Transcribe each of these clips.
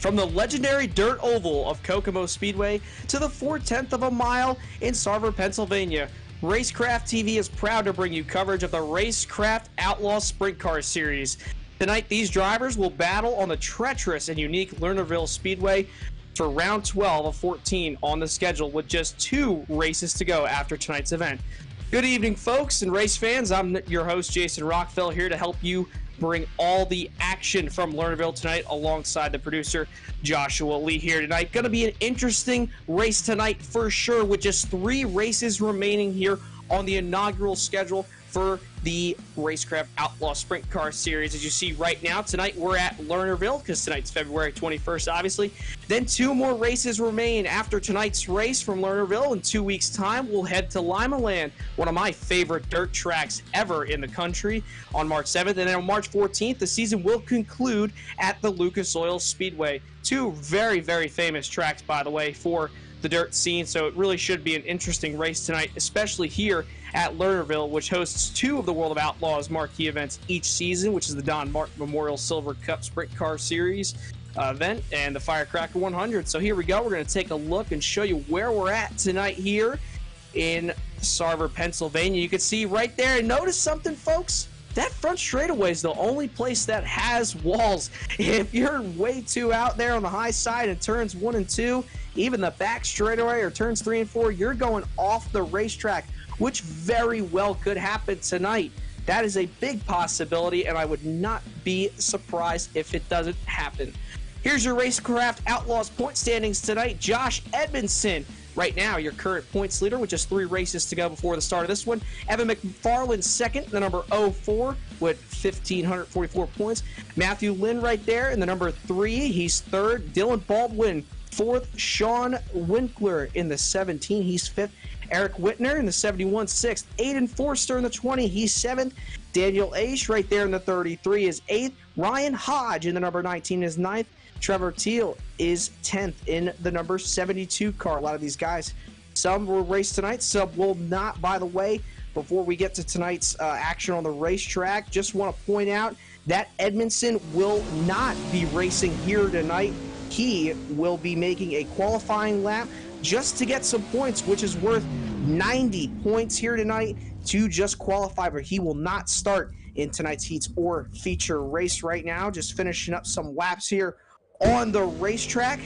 From the legendary dirt oval of Kokomo Speedway to the 4/10 of a mile in Sarver, Pennsylvania, Racecraft TV is proud to bring you coverage of the Racecraft Outlaws Sprint Car Series. Tonight, these drivers will battle on the treacherous and unique Lernerville Speedway for round 12 of 14 on the schedule, with just 2 races to go after tonight's event. Good evening, folks and race fans. I'm your host, Jason Rockville, here to help you bring all the action from Lernerville tonight alongside the producer, Joshua Lee, here tonight. Going to be an interesting race tonight for sure, with just 3 races remaining here on the inaugural schedule for the Racecraft Outlaw Sprint Car Series. As you see right now, tonight we're at Lernerville, because tonight's February 21st, obviously. Then 2 more races remain after tonight's race from Lernerville. In 2 weeks' time, we'll head to Limaland, one of my favorite dirt tracks ever in the country, on March 7th. And then on March 14th, the season will conclude at the Lucas Oil Speedway. 2 very, very famous tracks, by the way, for the dirt scene, so it really should be an interesting race tonight, especially here at Lernerville, which hosts 2 of the World of Outlaws marquee events each season, which is the Don Martin Memorial Silver Cup Sprint Car Series event and the Firecracker 100. So here we go. We're going to take a look and show you where we're at tonight here in Sarver, Pennsylvania. You can see right there, and notice something, folks. That front straightaway is the only place that has walls. If you're way too out there on the high side in turns 1 and 2, even the back straightaway or turns 3 and 4, you're going off the racetrack, which very well could happen tonight. That is a big possibility, and I would not be surprised if it doesn't happen. Here's your Racecraft Outlaws point standings tonight. Josh Edmondson, right now, your current points leader, with just 3 races to go before the start of this one. Evan McFarland second, the number 04, with 1,544 points. Matthew Lynn right there in the number 3. He's third. Dylan Baldwin, 4th. Sean Winkler in the 17. He's 5th. Eric Whitner in the 71, 6th. Aiden Forster in the 20. He's 7th. Daniel Aish right there in the 33 is 8th. Ryan Hodge in the number 19 is 9th. Trevor Teal is 10th in the number 72 car. A lot of these guys, some will race tonight, some will not. By the way, before we get to tonight's action on the racetrack, just want to point out that Edmondson will not be racing here tonight. He will be making a qualifying lap just to get some points, which is worth 90 points here tonight to just qualify, but he will not start in tonight's heats or feature race right now. Just finishing up some laps here on the racetrack.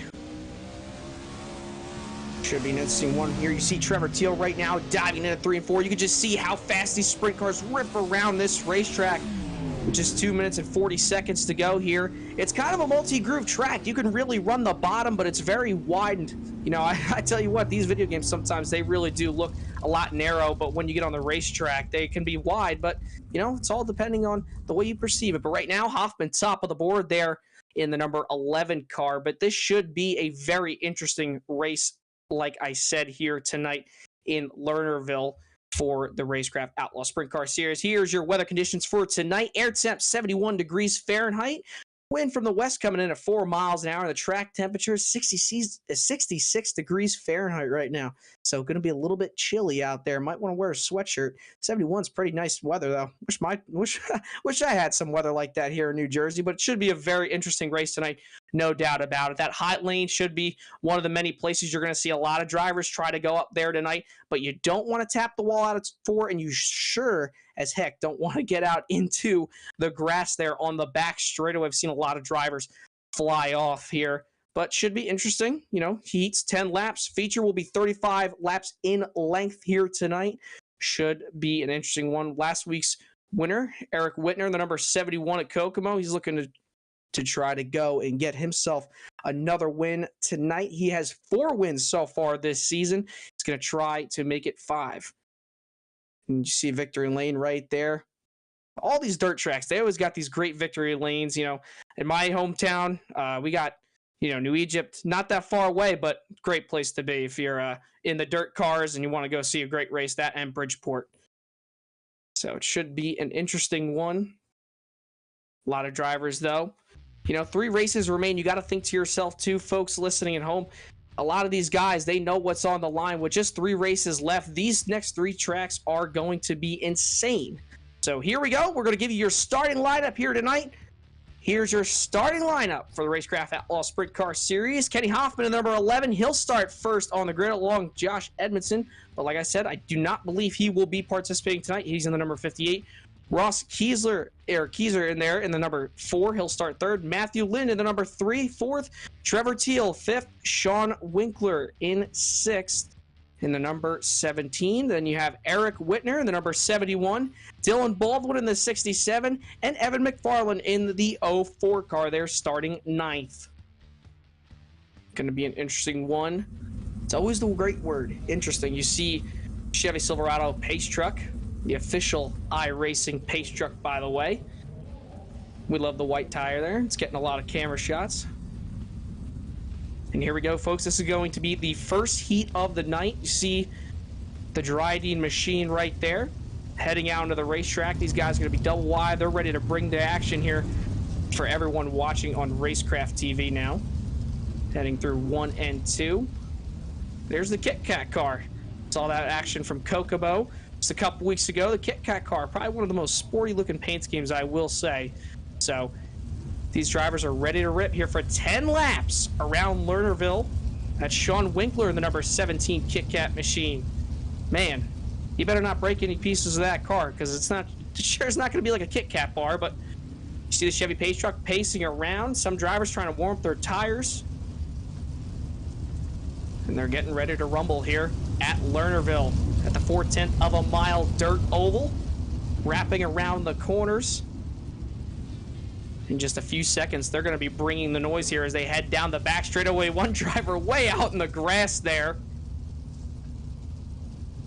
Should be an interesting one here. You see Trevor Teal right now diving in at 3 and 4. You can just see how fast these sprint cars rip around this racetrack. With just 2 minutes and 40 seconds to go here. It's kind of a multi-groove track. You can really run the bottom, but it's very wide. And, you know, I tell you what, these video games sometimes, they really do look a lot narrow, but when you get on the racetrack, they can be wide. But, you know, it's all depending on the way you perceive it. But right now, Hoffman top of the board there in the number 11 car. But this should be a very interesting race, like I said, here tonight in Lernerville for the Racecraft Outlaw Sprint Car Series. Here's your weather conditions for tonight. Air temp 71 degrees Fahrenheit. Wind from the west coming in at 4 miles an hour. The track temperature is 66 degrees Fahrenheit right now. So going to be a little bit chilly out there. Might want to wear a sweatshirt. 71's pretty nice weather, though. Wish I had some weather like that here in New Jersey, but it should be a very interesting race tonight, no doubt about it. That hot lane should be one of the many places you're going to see a lot of drivers try to go up there tonight, but you don't want to tap the wall out at 4, and you sure as heck don't want to get out into the grass there on the back straightaway. I've seen a lot of drivers fly off here, but should be interesting. You know, heats 10 laps. Feature will be 35 laps in length here tonight. Should be an interesting one. Last week's winner, Eric Whitner, the number 71 at Kokomo. He's looking to try to go and get himself another win tonight. He has 4 wins so far this season. He's going to try to make it 5. And you see victory lane right there. All these dirt tracks, they always got these great victory lanes. You know, in my hometown, we got, you know, New Egypt, not that far away, but great place to be if you're in the dirt cars and you want to go see a great race, that and Bridgeport. So it should be an interesting one. A lot of drivers, though. You know, 3 races remain. You got to think to yourself, too, folks listening at home. A lot of these guys, they know what's on the line. With just 3 races left, these next 3 tracks are going to be insane. So here we go. We're going to give you your starting lineup here tonight. Here's your starting lineup for the Racecraft Outlaw Sprint Car Series. Kenny Hoffman in the number 11. He'll start first on the grid along Josh Edmondson. But like I said, I do not believe he will be participating tonight. He's in the number 58. Ross Kieser in there in the number 4. He'll start third. Matthew Lind in the number 3, fourth. Trevor Teal, 5th. Sean Winkler in 6th. In the number 17. Then you have Eric Whitner in the number 71, Dylan Baldwin in the 67, and Evan McFarland in the 04 car there starting 9th. Going to be an interesting one. It's always the great word, interesting. You see Chevy Silverado pace truck, the official iRacing pace truck, by the way. We love the white tire there. It's getting a lot of camera shots. And here we go, folks. This is going to be the first heat of the night. You see the Dryden machine right there heading out into the racetrack. These guys are going to be double wide. They're ready to bring the action here for everyone watching on Racecraft TV now. Heading through 1 and 2. There's the Kit Kat car. Saw that action from Kokomo just a couple weeks ago. The Kit Kat car, probably one of the most sporty looking paint schemes, I will say. So these drivers are ready to rip here for 10 laps around Lernerville. That's Sean Winkler in the number 17 Kit Kat machine. Man, you better not break any pieces of that car, because it's not going to be like a Kit Kat bar. But you see the Chevy pace truck pacing around. Some drivers trying to warm up their tires. And they're getting ready to rumble here at Lernerville at the 4/10 of a mile dirt oval, wrapping around the corners. In just a few seconds, they're going to be bringing the noise here as they head down the back straightaway. One driver way out in the grass there.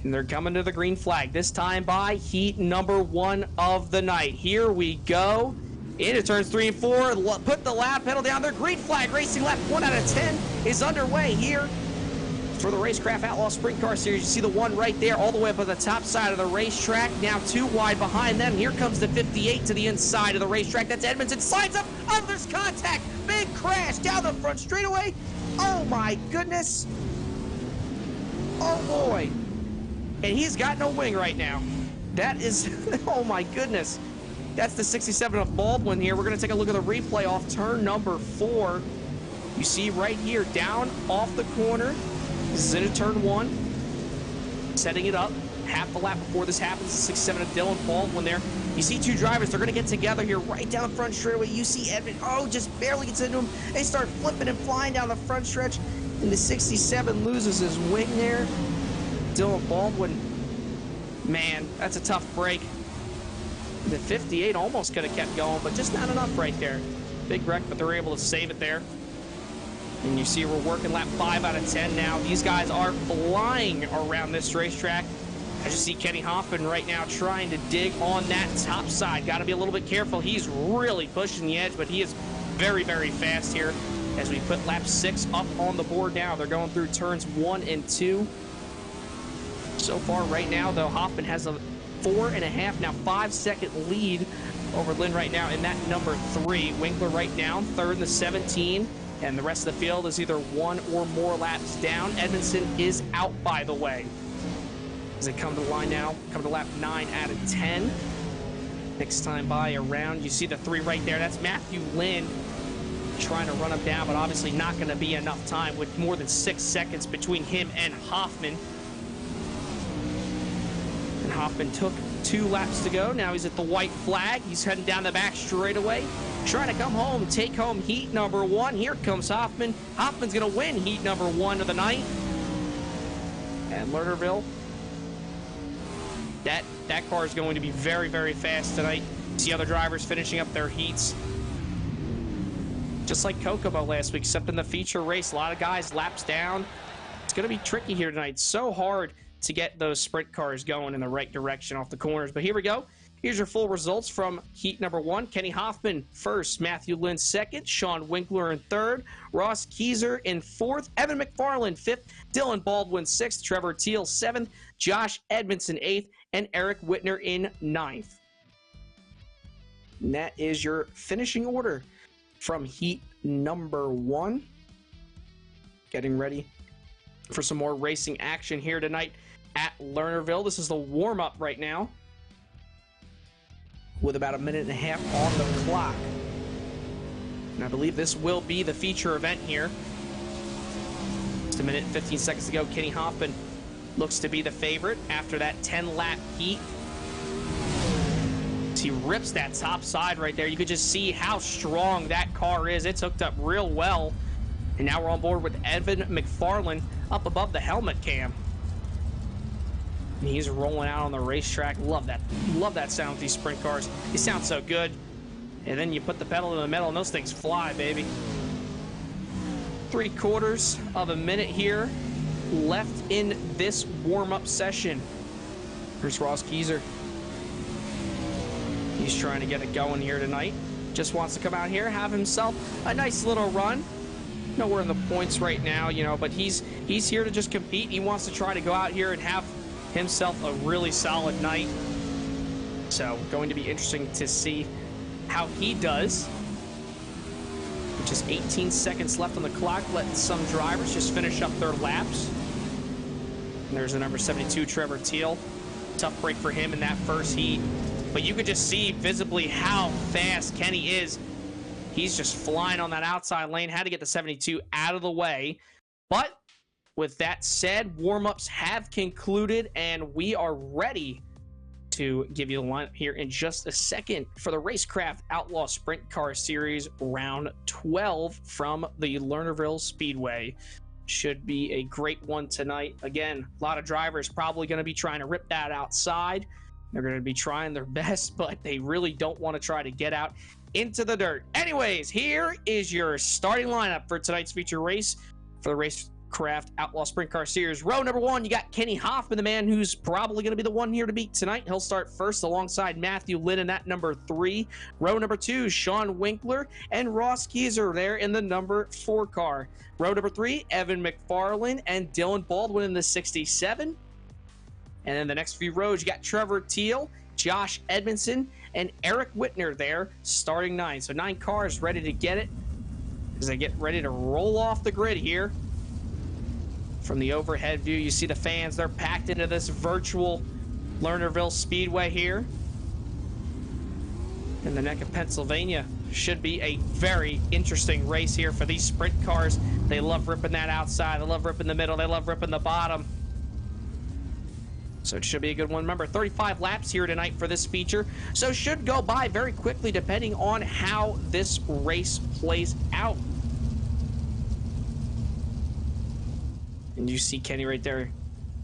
And they're coming to the green flag, this time by heat number 1 of the night. Here we go. Into turns 3 and 4. Put the lap pedal down there. Green flag racing lap 1 out of 10 is underway here for the Racecraft Outlaw Sprint Car Series. You see the one right there all the way up on the top side of the racetrack. Now 2 wide behind them. Here comes the 58 to the inside of the racetrack. That's Edmondson. Slides up. Oh, there's contact. Big crash down the front straightaway. Oh, my goodness. Oh, boy. And he's got no wing right now. That is, oh, my goodness. That's the 67 of Baldwin here. We're going to take a look at the replay off turn number 4. You see right here, down off the corner. This is into turn 1, setting it up. Half the lap before this happens, the 6-7 of Dylan Baldwin there. You see 2 drivers. They're going to get together here right down the front straightaway. You see Edmond, oh, just barely gets into him. They start flipping and flying down the front stretch. And the 67 loses his wing there. Dylan Baldwin, man, that's a tough break. The 58 almost could have kept going, but just not enough right there. Big wreck, but they're able to save it there. And you see we're working lap 5 out of 10 now. These guys are flying around this racetrack. As you see Kenny Hoffman right now trying to dig on that top side. Got to be a little bit careful. He's really pushing the edge, but he is very, very fast here as we put lap 6 up on the board now. They're going through turns 1 and 2. So far right now, though, Hoffman has a 4.5, now 5-second lead over Lynn right now in that number 3. Winkler right now, 3rd in the 17. And the rest of the field is either 1 or more laps down. Edmondson is out, by the way. As they come to the line now, come to lap 9 out of 10. Next time by around, you see the 3 right there. That's Matthew Lind trying to run him down, but obviously not going to be enough time with more than 6 seconds between him and Hoffman. And Hoffman took 2 laps to go. Now he's at the white flag. He's heading down the back straightaway, trying to come home, take home heat number 1. Here comes Hoffman. Hoffman's going to win heat number 1 of the night. And Lernerville, that car is going to be very, very fast tonight. See other drivers finishing up their heats. Just like Kokomo last week, except in the feature race. A lot of guys laps down. It's going to be tricky here tonight. So hard to get those sprint cars going in the right direction off the corners. But here we go. Here's your full results from heat number 1. Kenny Hoffman 1st, Matthew Lind 2nd, Sean Winkler in 3rd, Ross Kieser in 4th, Evan McFarland 5th, Dylan Baldwin 6th, Trevor Teal 7th, Josh Edmondson 8th, and Eric Whitner in 9th. And that is your finishing order from heat number 1. Getting ready for some more racing action here tonight at Lernerville. This is the warm-up right now, with about a minute and a half on the clock. And I believe this will be the feature event here. Just a minute and 15 seconds to go. Kenny Hoffman looks to be the favorite after that 10-lap heat. He rips that top side right there. You could just see how strong that car is. It's hooked up real well. And now we're on board with Evan McFarland up above the helmet cam. And he's rolling out on the racetrack. Love that sound with these sprint cars. They sound so good. And then you put the pedal in the metal and those things fly, baby. 3/4 of a minute here left in this warm-up session. Here's Ross Kieser. He's trying to get it going here tonight. Just wants to come out here, have himself a nice little run. Nowhere in the points right now, you know, but he's here to just compete. He wants to try to go out here and have himself a really solid night. So going to be interesting to see how he does. Just 18 seconds left on the clock, letting some drivers just finish up their laps. And there's the number 72, Trevor Teal. Tough break for him in that first heat. But you could just see visibly how fast Kenny is. He's just flying on that outside lane. Had to get the 72 out of the way. But with that said, warm-ups have concluded, and we are ready to give you the lineup here in just a second for the Racecraft Outlaw Sprint Car Series Round 12 from the Lernerville Speedway. Should be a great one tonight. Again, a lot of drivers probably going to be trying to rip that outside. They're going to be trying their best, but they really don't want to try to get out into the dirt. Anyways, here is your starting lineup for tonight's feature race for the Racecraft Outlaw Sprint Car Series. Row number 1, you got Kenny Hoffman, the man who's probably going to be the one here to beat tonight. He'll start first alongside Matthew Lynn in that number 3. Row number 2, Sean Winkler and Ross Kieser there in the number 4 car. Row number 3, Evan McFarland and Dylan Baldwin in the 67. And then the next few rows, you got Trevor Teal, Josh Edmondson, and Eric Whitner there, starting 9. So 9 cars ready to get it as they get ready to roll off the grid here. From the overhead view, you see the fans. They're packed into this virtual Lernerville Speedway here. In the neck of Pennsylvania. Should be a very interesting race here for these sprint cars. They love ripping that outside. They love ripping the middle. They love ripping the bottom. So it should be a good one. Remember, 35 laps here tonight for this feature. So should go by very quickly depending on how this race plays out. And you see Kenny right there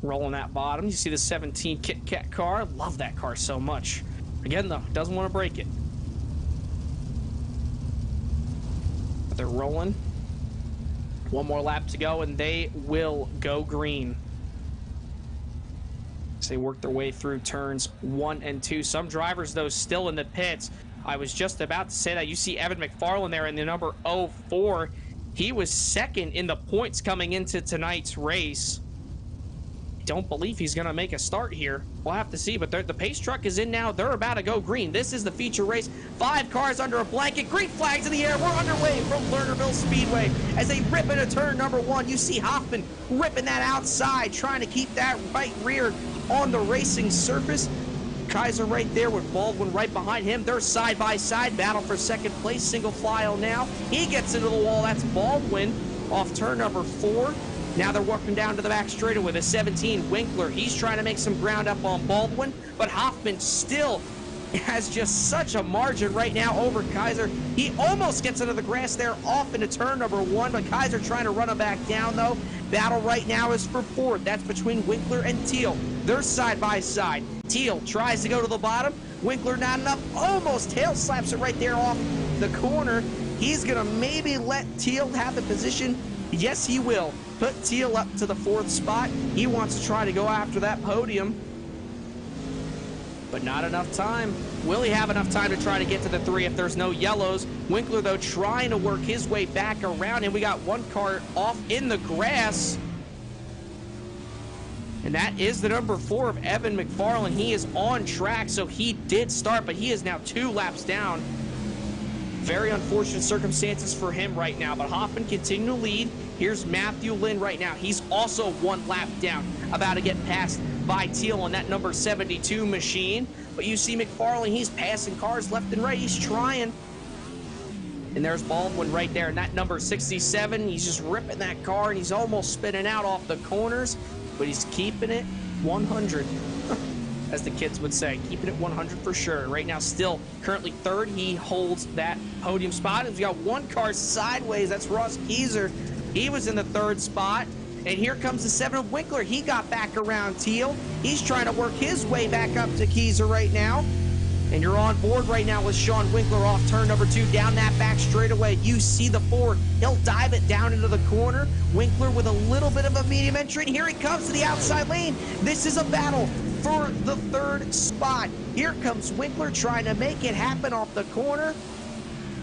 rolling that bottom. You see the 17 Kit Kat car. Love that car so much. Again, though, doesn't want to break it. But they're rolling. One more lap to go, and they will go green. As they work their way through turns 1 and 2. Some drivers, though, still in the pits. I was just about to say that. You see Evan McFarland there in the number 04. He was second in the points coming into tonight's race. I don't believe he's going to make a start here. We'll have to see, but the pace truck is in now. They're about to go green. This is the feature race. 5 cars under a blanket. Green flags in the air. We're underway from Lernerville Speedway as they rip into turn number 1. You see Hoffman ripping that outside, trying to keep that right rear on the racing surface. Kaiser right there with Baldwin right behind him. They're side by side, battle for second place, single file now. He gets into the wall. That's Baldwin off turn number 4. Now they're working down to the back straightaway with a 17 Winkler. He's trying to make some ground up on Baldwin, but Hoffman still has just such a margin right now over Kaiser. He almost gets into the grass there off into turn number 1, but Kaiser trying to run him back down though. Battle right now is for 4th. That's between Winkler and Teal. They're side by side. Teal tries to go to the bottom. Winkler not enough. Almost tail slaps it right there off the corner. He's going to maybe let Teal have the position. Yes, he will. Put Teal up to the 4th spot. He wants to try to go after that podium. But not enough time. Will he have enough time to try to get to the 3 if there's no yellows? Winkler, though, trying to work his way back around, and we got 1 car off in the grass. And that is the number 4 of Evan McFarland. He is on track, so he did start, but he is now 2 laps down. Very unfortunate circumstances for him right now, but Hoffman continuing to lead. Here's Matthew Lynn right now. He's also 1 lap down, about to get passed by Teal on that number 72 machine. But you see McFarland, he's passing cars left and right. He's trying. And there's Baldwin right there, and that number 67, he's just ripping that car, and he's almost spinning out off the corners, but he's keeping it 100, as the kids would say. Keeping it 100 for sure. Right now, still currently third. He holds that podium spot. We've got one car sideways. That's Ross Kieser. He was in the third spot. And here comes the 7 of Winkler. He got back around Teal. He's trying to work his way back up to Kieser right now. And you're on board right now with Sean Winkler off turn number 2, down that back straightaway. You see the 4. He'll dive it down into the corner. Winkler with a little bit of a medium entry. And here he comes to the outside lane. This is a battle for the third spot. Here comes Winkler trying to make it happen off the corner.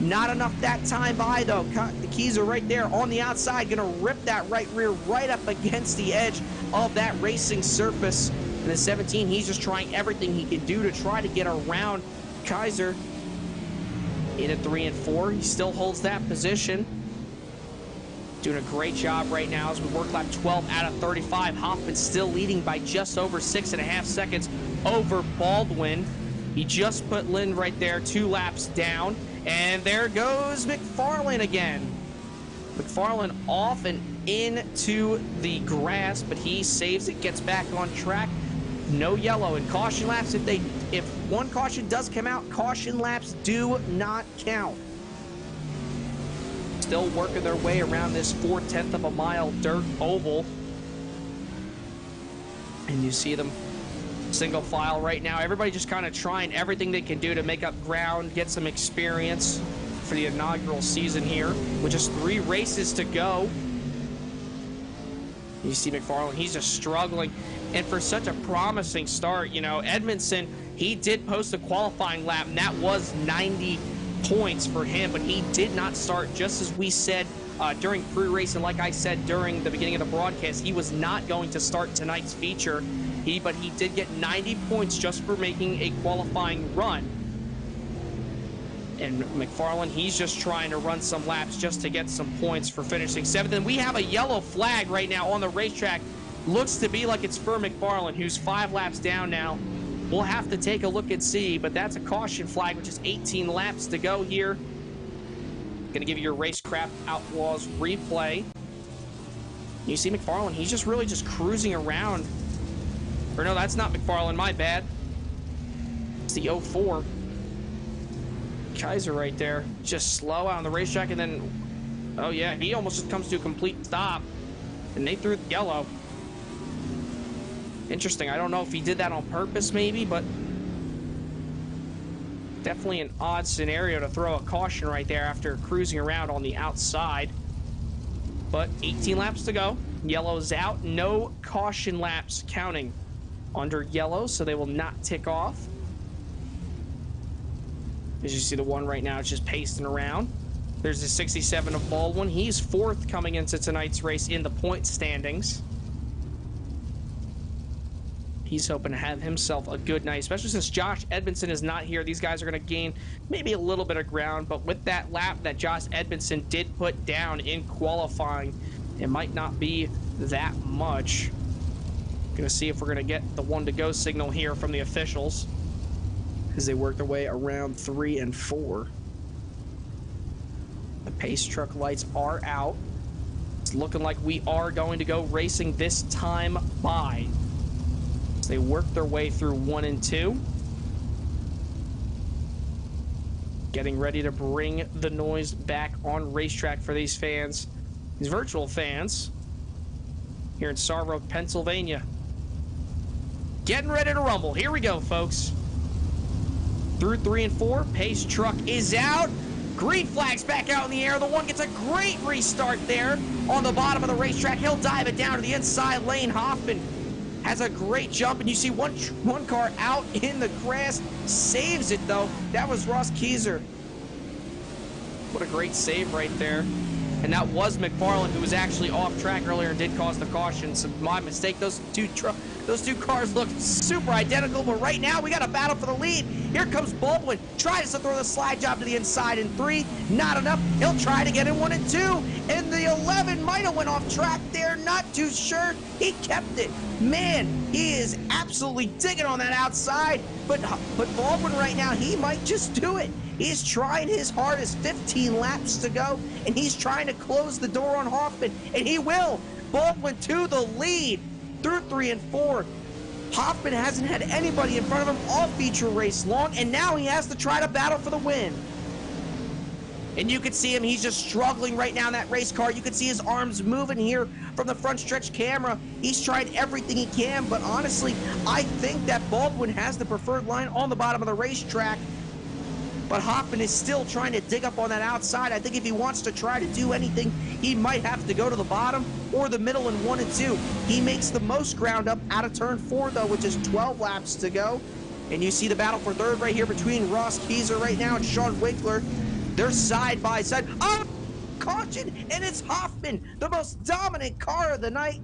Not enough that time by, though. The keys are right there on the outside. Going to rip that right rear right up against the edge of that racing surface. And the 17, he's just trying everything he can do to try to get around Kaiser. In at 3 and 4, he still holds that position. Doing a great job right now as we work lap 12 out of 35. Hoffman still leading by just over 6.5 seconds over Baldwin. He just put Lynn right there 2 laps down. And there goes McFarlane again. McFarlane off and into the grass, but he saves it, gets back on track. No yellow. And caution laps, if one caution does come out, caution laps do not count. Still working their way around this 4/10 of a mile dirt oval. And you see them single file right now. Everybody just kind of trying everything they can do to make up ground, get some experience for the inaugural season here, with just 3 races to go. You see McFarlane, he's just struggling. And for such a promising start, you know, Edmondson, he did post a qualifying lap, and that was 90 points for him, but he did not start, just as we said during pre-race, and like I said during the beginning of the broadcast, he was not going to start tonight's feature. But he did get 90 points just for making a qualifying run. And McFarlane, he's just trying to run some laps just to get some points for finishing 7th. And we have a yellow flag right now on the racetrack. Looks to be like it's for McFarlane, who's 5 laps down now. We'll have to take a look and see, but that's a caution flag, which is 18 laps to go here. Going to give you your Racecraft Outlaws replay. You see McFarlane, he's just really just cruising around. Or no, that's not McFarlane, my bad. It's the 04. Kaiser right there. Just slow out on the racetrack, and then, oh yeah, he almost just comes to a complete stop. And they threw the yellow. Interesting. I don't know if he did that on purpose, maybe, but definitely an odd scenario to throw a caution right there after cruising around on the outside. But 18 laps to go. Yellow's out. No caution laps counting under yellow, so they will not tick off. As you see, the one right now is just pasting around. There's the 67 of Baldwin. He's 4th coming into tonight's race in the point standings. He's hoping to have himself a good night, especially since Josh Edmondson is not here. These guys are going to gain maybe a little bit of ground, but with that lap that Josh Edmondson did put down in qualifying, it might not be that much. Gonna see if we're gonna get the 1 to go signal here from the officials as they work their way around 3 and 4. The pace truck lights are out. It's looking like we are going to go racing this time by. So they work their way through 1 and 2. Getting ready to bring the noise back on racetrack for these fans, these virtual fans here in Sarver, Pennsylvania. Getting ready to rumble. Here we go, folks. Through 3 and 4. Pace truck is out. Green flag's back out in the air. The 1 gets a great restart there on the bottom of the racetrack. He'll dive it down to the inside lane. Hoffman has a great jump, and you see one car out in the grass. Saves it, though. That was Ross Kieser. What a great save right there. And that was McFarlane, who was actually off track earlier and did cause the caution. So my mistake. Those two cars look super identical, but right now we got a battle for the lead. Here comes Baldwin. Tries to throw the slide job to the inside in 3. Not enough. He'll try to get in 1 and 2. And the 11 might have went off track there. Not too sure. He kept it. Man, he is absolutely digging on that outside. But Baldwin right now, he might just do it. He's trying his hardest, 15 laps to go, and he's trying to close the door on Hoffman, and he will. Baldwin to the lead through 3 and 4. Hoffman hasn't had anybody in front of him all feature race long, and now he has to try to battle for the win. And you can see him, he's just struggling right now in that race car. You can see his arms moving here from the front stretch camera. He's tried everything he can, but honestly, I think that Baldwin has the preferred line on the bottom of the racetrack. But Hoffman is still trying to dig up on that outside. I think if he wants to try to do anything, he might have to go to the bottom or the middle in 1 and 2. He makes the most ground up out of turn 4, though, which is 12 laps to go. And you see the battle for third right here between Ross Kieser right now and Sean Winkler. They're side by side. Oh, caution, and it's Hoffman, the most dominant car of the night.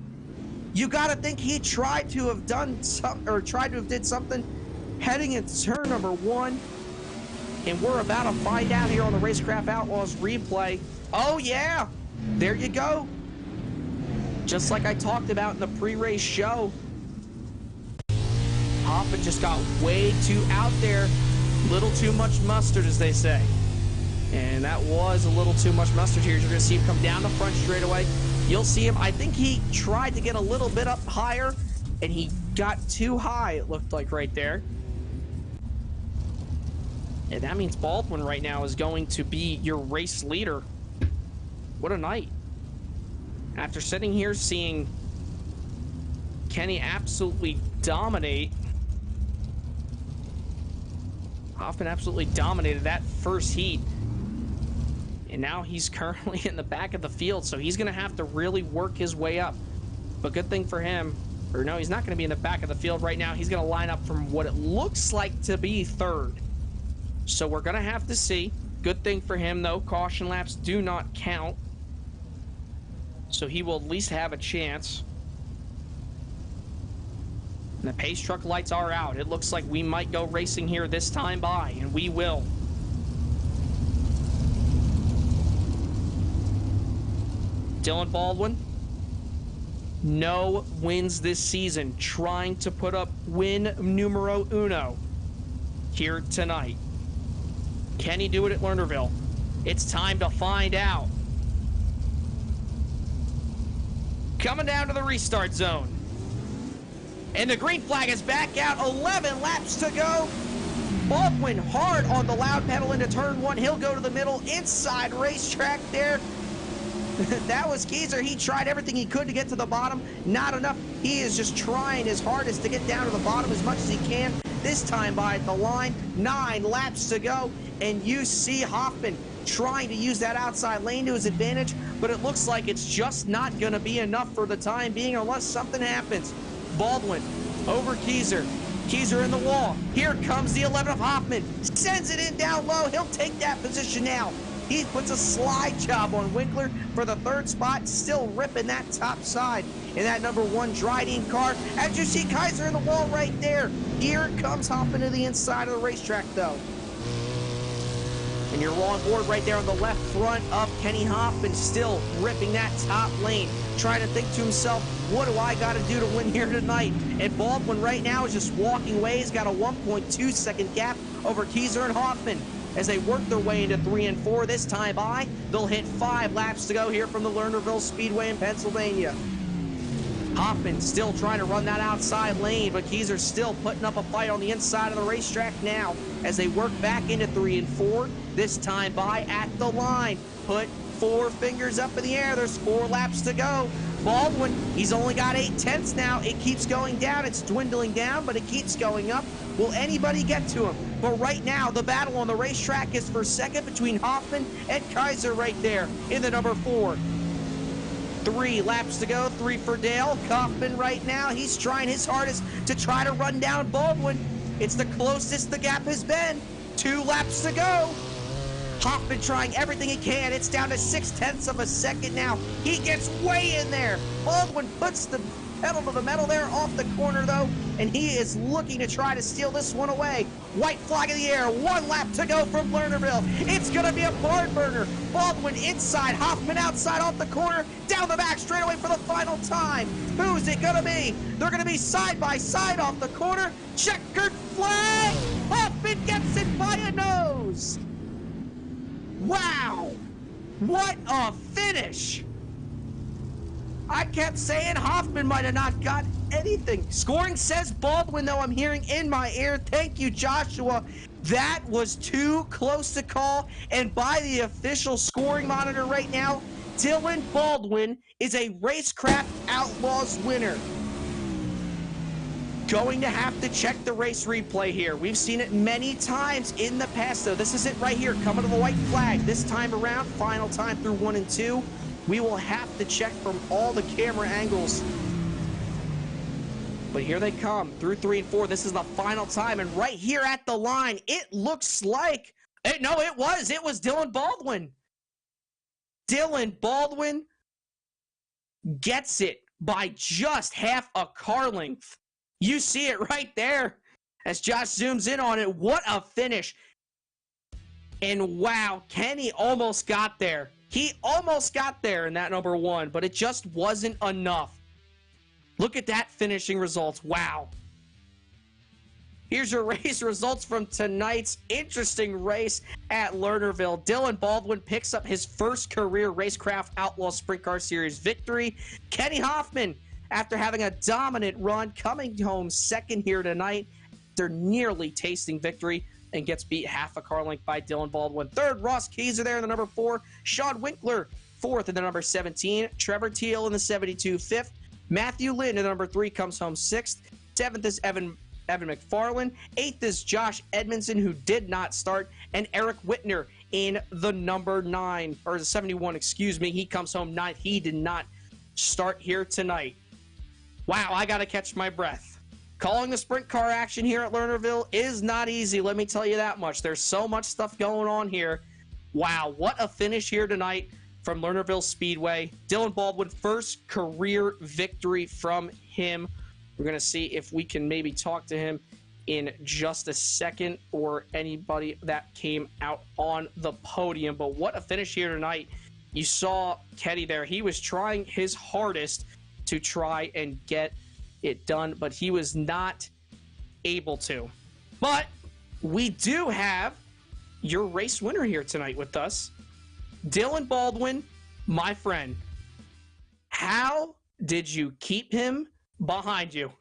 You got to think he tried to have done something, or tried to have did something heading into turn number 1. And we're about to find out here on the Racecraft Outlaws replay. Oh, yeah, there you go. Just like I talked about in the pre-race show. Hoffman just got way too out there. Little too much mustard, as they say. And that was a little too much mustard here. You're going to see him come down the front straightaway. You'll see him. I think he tried to get a little bit up higher, and he got too high, it looked like right there. And that means Baldwin right now is going to be your race leader. What a night. After sitting here seeing Kenny absolutely dominate, Hoffman absolutely dominated that first heat. And now he's currently in the back of the field, so he's going to have to really work his way up. But good thing for him, or no, he's not going to be in the back of the field right now. He's going to line up from what it looks like to be third. So we're going to have to see. Good thing for him, though, caution laps do not count. So he will at least have a chance. And the pace truck lights are out. It looks like we might go racing here this time by, and we will. Dylan Baldwin, no wins this season, trying to put up win numero uno here tonight. Can he do it at Lernerville? It's time to find out. Coming down to the restart zone. And the green flag is back out, 11 laps to go. Baldwin hard on the loud pedal into turn 1. He'll go to the middle, inside racetrack there. That was Kieser. He tried everything he could to get to the bottom. Not enough. He is just trying his hardest to get down to the bottom as much as he can. This time by the line, 9 laps to go. And you see Hoffman trying to use that outside lane to his advantage, but it looks like it's just not going to be enough for the time being unless something happens. Baldwin over Kieser. Kieser in the wall. Here comes the 11 of Hoffman. Sends it in down low. He'll take that position now. He puts a slide job on Winkler for the 3rd spot, still ripping that top side in that number 1 Dryden car. As you see Kaiser in the wall right there. Here comes Hoffman to the inside of the racetrack, though. And you're on board right there on the left front of Kenny Hoffman, still ripping that top lane, trying to think to himself, what do I got to do to win here tonight? And Baldwin right now is just walking away. He's got a 1.2 second gap over Kieser and Hoffman as they work their way into 3 and 4. This time by, they'll hit 5 laps to go here from the Lernerville Speedway in Pennsylvania. Hoffman still trying to run that outside lane, but Kieser's still putting up a fight on the inside of the racetrack now as they work back into 3 and 4. This time by at the line. Put 4 fingers up in the air. There's 4 laps to go. Baldwin, he's only got 8/10 now. It keeps going down. It's dwindling down, but it keeps going up. Will anybody get to him? But right now, the battle on the racetrack is for second between Hoffman and Kaiser right there in the number 4. 3 laps to go, 3 for Dale. Hoffman right now, he's trying his hardest to try to run down Baldwin. It's the closest the gap has been. 2 laps to go. Hoffman trying everything he can. It's down to 0.6 of a second now. He gets way in there. Baldwin puts the pedal to the metal there off the corner, though, and he is looking to try to steal this one away. White flag in the air. 1 lap to go from Lernerville. It's going to be a barn burner. Baldwin inside, Hoffman outside off the corner, down the back straightaway for the final time. Who's it going to be? They're going to be side by side off the corner. Checkered flag. Hoffman gets it by a nose. Wow! What a finish! I kept saying Hoffman might have not got anything. Scoring says Baldwin, though, I'm hearing in my ear. Thank you, Joshua. That was too close to call. And by the official scoring monitor right now, Dylan Baldwin is a Racecraft Outlaws winner. Going to have to check the race replay here. We've seen it many times in the past, though. This is it right here, coming to the white flag. This time around, final time through 1 and 2. We will have to check from all the camera angles. But here they come through 3 and 4. This is the final time, and right here at the line, it looks like... it was Dylan Baldwin. Dylan Baldwin gets it by just half a car length. You see it right there as Josh zooms in on it. What a finish. And wow, Kenny almost got there. He almost got there in that number 1, but it just wasn't enough. Look at that finishing results. Wow. Here's your race results from tonight's interesting race at Lernerville. Dylan Baldwin picks up his first career Racecraft Outlaw Sprint Car Series victory. Kenny Hoffman, after having a dominant run, coming home second here tonight after nearly tasting victory, and gets beat half a car length by Dylan Baldwin. Third, Ross Keyser there in the number 4. Sean Winkler, fourth in the number 17. Trevor Teal in the 72, fifth. Matthew Lynn in the number 3 comes home sixth. Seventh is Evan McFarland. Eighth is Josh Edmondson, who did not start. And Eric Whitner in the number 9, or the 71, excuse me. He comes home ninth. He did not start here tonight. Wow, I got to catch my breath. Calling the sprint car action here at Lernerville is not easy, let me tell you that much. There's so much stuff going on here. Wow, what a finish here tonight from Lernerville Speedway. Dylan Baldwin, first career victory from him. We're going to see if we can maybe talk to him in just a second, or anybody that came out on the podium. But what a finish here tonight. You saw Kenny there. He was trying his hardest to try and get it done, but he was not able to. But we do have your race winner here tonight with us. Dylan Baldwin, my friend. How did you keep him behind you?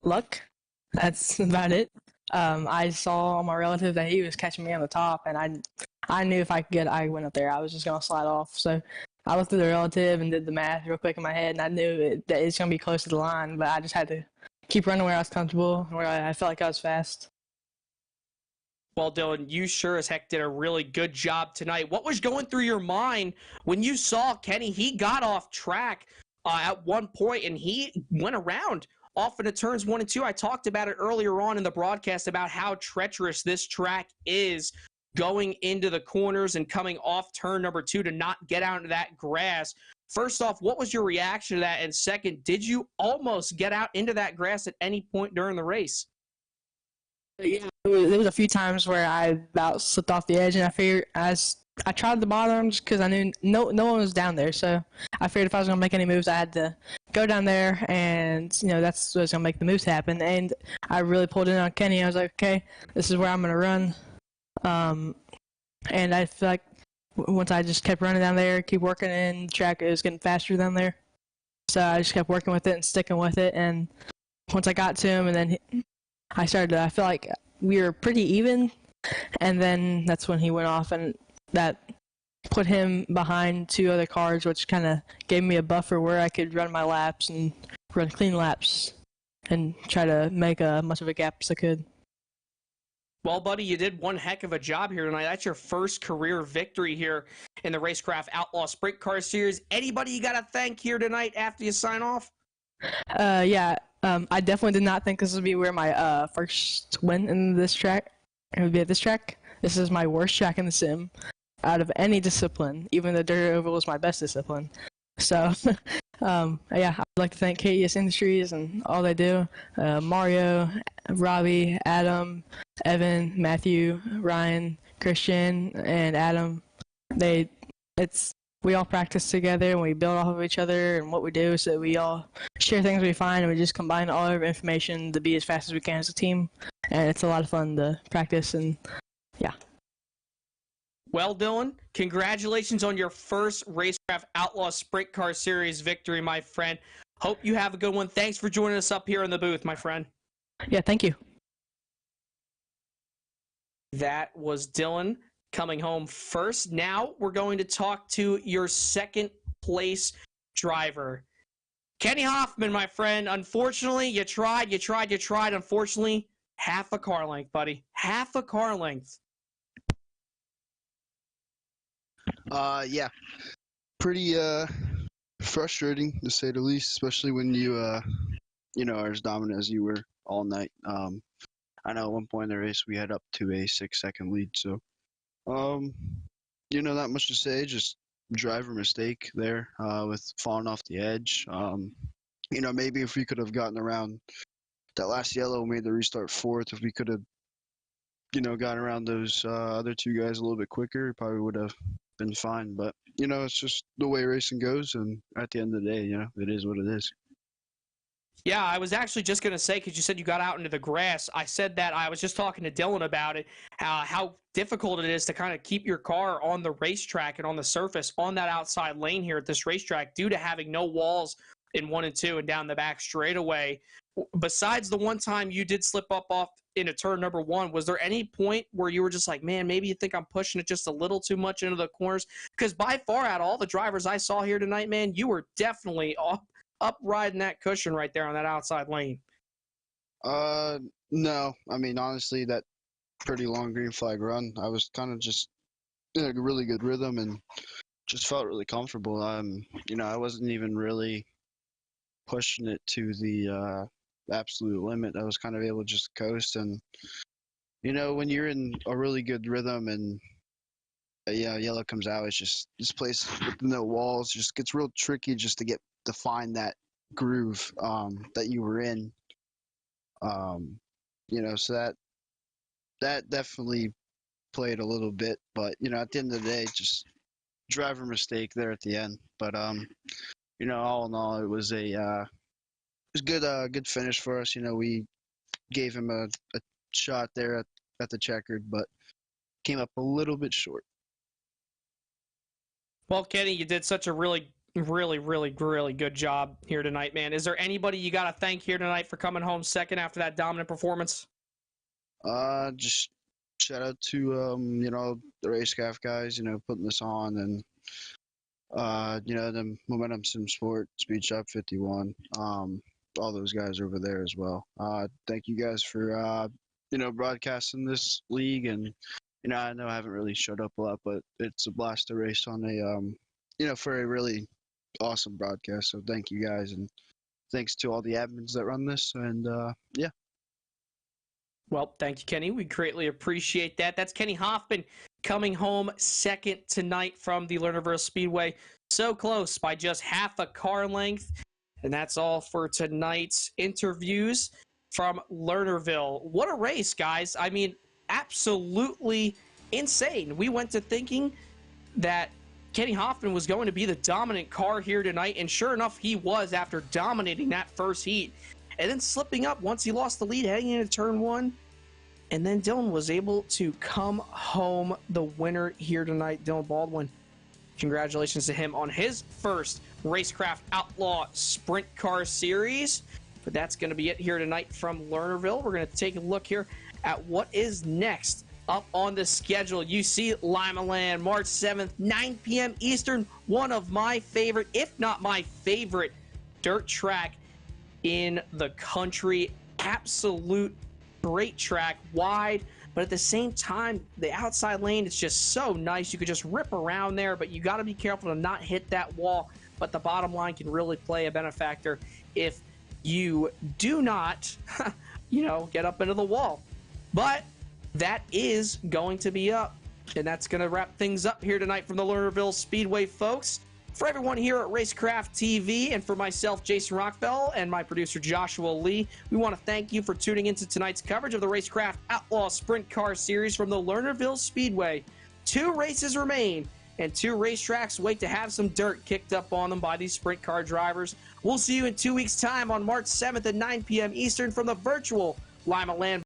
Luck. That's about it. I saw on my relative that he was catching me on the top, and I knew if I went up there, I was just going to slide off. So I looked at the relative and did the math real quick in my head, and I knew that it's going to be close to the line, but I just had to keep running where I was comfortable, where I felt like I was fast. Well, Dylan, you sure as heck did a really good job tonight. What was going through your mind when you saw Kenny? He got off track at one point, and he went around off into turns 1 and 2. I talked about it earlier on in the broadcast about how treacherous this track is, going into the corners and coming off turn number 2 to not get out into that grass. First off, what was your reaction to that? And second, did you almost get out into that grass at any point during the race? Yeah, there was a few times where I about slipped off the edge, and I figured I tried the bottom just because I knew no one was down there. So I figured if I was going to make any moves, I had to go down there, and that's what's going to make the moves happen. And I really pulled in on Kenny. I was like, okay, this is where I'm going to run. And I feel like once I just kept running down there, keep working in, track is getting faster down there. So I just kept working with it and sticking with it. And once I got to him, and then I feel like we were pretty even. And then that's when he went off, and that put him behind 2 other cars, which kind of gave me a buffer where I could run my laps and run clean laps and try to make as much of a gap as I could. Well, buddy, you did one heck of a job here tonight. That's your first career victory here in the Racecraft Outlaw Sprint Car Series. Anybody you got to thank here tonight after you sign off? Yeah, I definitely did not think this would be where my first win in this track. It would be at this track. This is my worst track in the sim out of any discipline. Even the dirt oval is my best discipline. So, yeah, I'd like to thank KES Industries and all they do. Mario, Robbie, Adam, Evan, Matthew, Ryan, Christian, and Adam. We all practice together, and we build off of each other and what we do, so we all share things we find, and we just combine all our information to be as fast as we can as a team. And it's a lot of fun to practice, and yeah. Well, Dylan, congratulations on your first Racecraft Outlaws Sprint Car Series victory, my friend. Hope you have a good one. Thanks for joining us up here in the booth, my friend. Yeah, thank you. That was Dylan coming home first. Now we're going to talk to your second place driver, Kenny Hoffman, my friend. Unfortunately, you tried. Unfortunately, half a car length, buddy. Half a car length. Yeah, pretty frustrating to say the least, especially when you are as dominant as you were all night. I know at one point in the race we had up to a 6-second lead, so not much to say. Just driver mistake there with falling off the edge. Maybe if we could have gotten around that last yellow, made the restart fourth, if we could have gotten around those other two guys a little bit quicker, it probably would have been fine. But it's just the way racing goes, and at the end of the day, it is what it is. Yeah, I was actually just going to say, because you said you got out into the grass, I said that I was just talking to Dylan about it, how difficult it is to kind of keep your car on the racetrack and on the surface on that outside lane here at this racetrack due to having no walls in 1 and 2 and down the back straightaway. Besides the one time you did slip up off into turn number 1, was there any point where you were just like, man, maybe you think I'm pushing it just a little too much into the corners? Because by far out of all the drivers I saw here tonight, man, you were definitely up riding that cushion right there on that outside lane. No. I mean, honestly, that pretty long green flag run, I was kind of just in a really good rhythm and just felt really comfortable. I wasn't even really pushing it to the absolute limit. I was kind of able to just coast, and when you're in a really good rhythm and yellow comes out, it's just this place with no walls just gets real tricky just to find that groove that you were in. So that definitely played a little bit, but at the end of the day, just driver mistake there at the end. But all in all, it was good finish for us. We gave him a shot there at the checkered, but came up a little bit short. Well, Kenny, you did such a really good job here tonight, man. Is there anybody you got to thank here tonight for coming home second after that dominant performance? Just shout out to the Racecraft guys, putting this on, and the Momentum Sim Sport, Speed Shop 51, all those guys over there as well. Thank you guys for broadcasting this league, and I know I haven't really showed up a lot, but it's a blast to race on a for a really awesome broadcast. So thank you guys, and thanks to all the admins that run this, and yeah. Well, thank you, Kenny. We greatly appreciate that. That's Kenny Hoffman coming home second tonight from the Lernerville Speedway. So close by just half a car length. And that's all for tonight's interviews from Lernerville. What a race, guys. I mean, absolutely insane. We went to thinking that Kenny Hoffman was going to be the dominant car here tonight, and sure enough, he was after dominating that first heat. And then slipping up once he lost the lead heading into turn 1. And then Dylan was able to come home the winner here tonight, Dylan Baldwin. Congratulations to him on his first Racecraft Outlaw Sprint Car Series. But that's going to be it here tonight from Lernerville. We're going to take a look here at what is next up on the schedule. You see Lima Land, March 7th, 9 p.m. Eastern. One of my favorite, if not my favorite, dirt track in the country. Absolute great track, wide, but at the same time, the outside lane is just so nice. You could just rip around there, but you got to be careful to not hit that wall. But the bottom line can really play a benefactor if you do not, get up into the wall. But that is going to be up, and that's going to wrap things up here tonight from the Lernerville Speedway, folks. For everyone here at Racecraft TV, and for myself, Jason Rockfell, and my producer, Joshua Lee, we want to thank you for tuning into tonight's coverage of the Racecraft Outlaw Sprint Car Series from the Lernerville Speedway. 2 races remain, and 2 racetracks wait to have some dirt kicked up on them by these sprint car drivers. We'll see you in 2 weeks' time on March 7th at 9 p.m. Eastern from the virtual Lima Land